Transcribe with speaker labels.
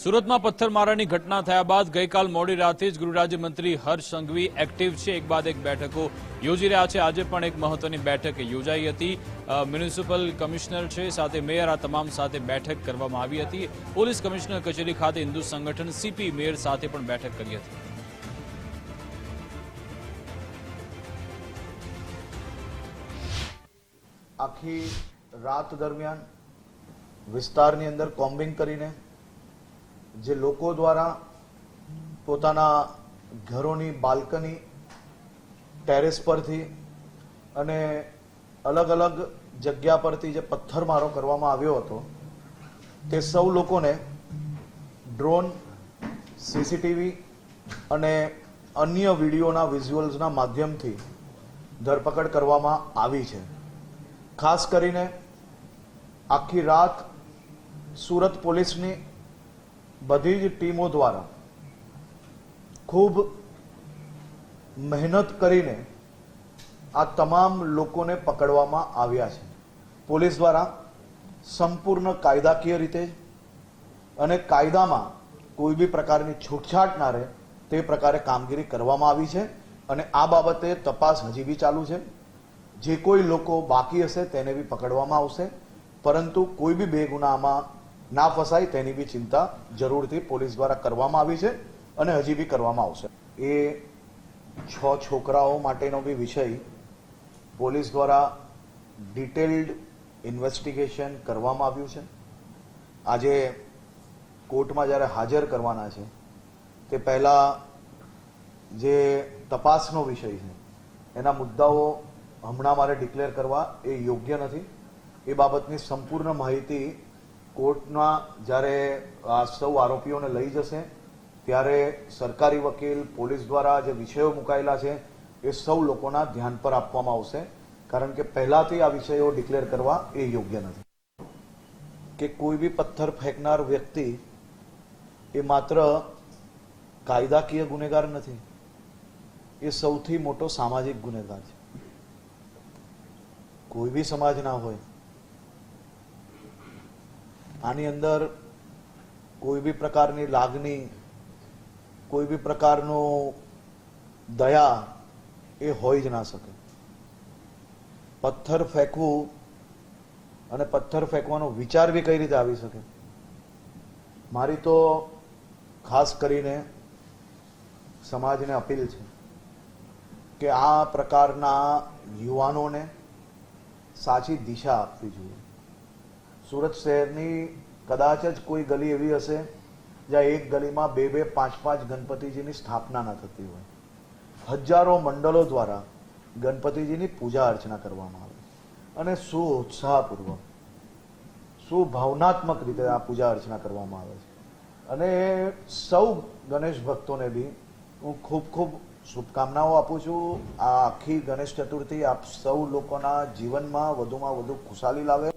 Speaker 1: સુરતમાં પથ્થરમારાની ઘટના થયા બાદ ગઈકાલ મોડી રાતે જ ગૃહરાજ્યમંત્રી હર્ષ સંઘવી એક્ટિવ છે, એક બાદ એક બેઠકો યોજી રહ્યા છે। આજે પણ એક મહત્વની બેઠક યોજાઈ હતી। મ્યુનિસિપલ કમિશનર છે, સાથે મેયર, આ તમામ સાથે બેઠક કરવામાં આવી હતી। પોલીસ કમિશનર કચેરી ખાતે હિન્દુ સંગઠન સીપી મેયર સાથે પણ બેઠક કરી હતી।
Speaker 2: આખી રાત દરમિયાન વિસ્તારની અંદર કોમ્બિંગ કરીને જે લોકો દ્વારા પોતાના ઘરોની બાલ્કની, ટેરેસ પરથી અને અલગ અલગ જગ્યા પરથી જે પથ્થરમારો કરવામાં આવ્યો હતો તે સૌ લોકોને ડ્રોન, સીસીટીવી અને અન્ય વિડીયોના વિઝ્યુઅલ્સના માધ્યમથી ધરપકડ કરવામાં આવી છે। ખાસ કરીને આખી રાત સુરત પોલીસની બધી જ ટીમો દ્વારા ખૂબ મહેનત કરીને આ તમામ લોકોને પકડવામાં આવ્યા છે। પોલીસ દ્વારા સંપૂર્ણ કાયદાકીય રીતે અને કાયદામાં કોઈ બી પ્રકારની છૂટછાટ ના રહે તે પ્રકારે કામગીરી કરવામાં આવી છે અને આ બાબતે તપાસ હજી બી ચાલુ છે। જે કોઈ લોકો બાકી હશે તેને બી પકડવામાં આવશે, પરંતુ કોઈ બી બેગુનાહમાં ના ફસાય તેની બી ચિંતા જરૂરથી પોલીસ દ્વારા કરવામાં આવી છે અને હજી બી કરવામાં આવશે। એ 6 છોકરાઓ માટેનો બી વિષય પોલીસ દ્વારા ડિટેલ્ડ ઇન્વેસ્ટિગેશન કરવામાં આવ્યું છે। આજે કોર્ટમાં જ્યારે હાજર કરવાના છે તે પહેલા જે તપાસનો વિષય છે એના મુદ્દાઓ હમણાં મારે ડિક્લેર કરવા એ યોગ્ય નથી। એ બાબતની સંપૂર્ણ માહિતી કોર્ટમાં જ્યારે આ સૌ આરોપીઓને લઈ જશે ત્યારે સરકારી વકીલ, પોલીસ દ્વારા જે વિષયો મુકાયેલા છે એ સૌ લોકોના ધ્યાન પર આપવામાં આવશે, કારણ કે પહેલાથી આ વિષયો ડિક્લેર કરવા એ યોગ્ય નથી। કે કોઈ બી પથ્થર ફેંકનાર વ્યક્તિ એ માત્ર કાયદાકીય ગુનેગાર નથી, એ સૌથી મોટો સામાજિક ગુનેગાર છે। કોઈ બી સમાજ ના હોય, આની અંદર કોઈ બી પ્રકારની લાગણી, કોઈ બી પ્રકારનો દયા એ હોય જ ના શકે। પથ્થર ફેંકવું અને પથ્થર ફેંકવાનો વિચાર બી કઈ રીતે આવી શકે? મારી તો ખાસ કરીને સમાજને અપીલ છે કે આ પ્રકારના યુવાનોને સાચી દિશા આપવી જોઈએ। સુરત શહેરની કદાચ જ કોઈ ગલી એવી હશે જ્યાં એક ગલીમાં 2-2, 5-5 ગણપતિજીની સ્થાપના ન થતી હોય। હજારો મંડળો દ્વારા ગણપતિજીની પૂજા અર્ચના કરવામાં આવે અને શું ઉત્સાહપૂર્વક, શું ભાવનાત્મક રીતે આ પૂજા અર્ચના કરવામાં આવે છે। અને સૌ ગણેશ ભક્તોને બી હું ખૂબ ખૂબ શુભકામનાઓ આપું છું। આ આખી ગણેશ ચતુર્થી આપ સૌ લોકોના જીવનમાં વધુમાં વધુ ખુશાલી લાવે।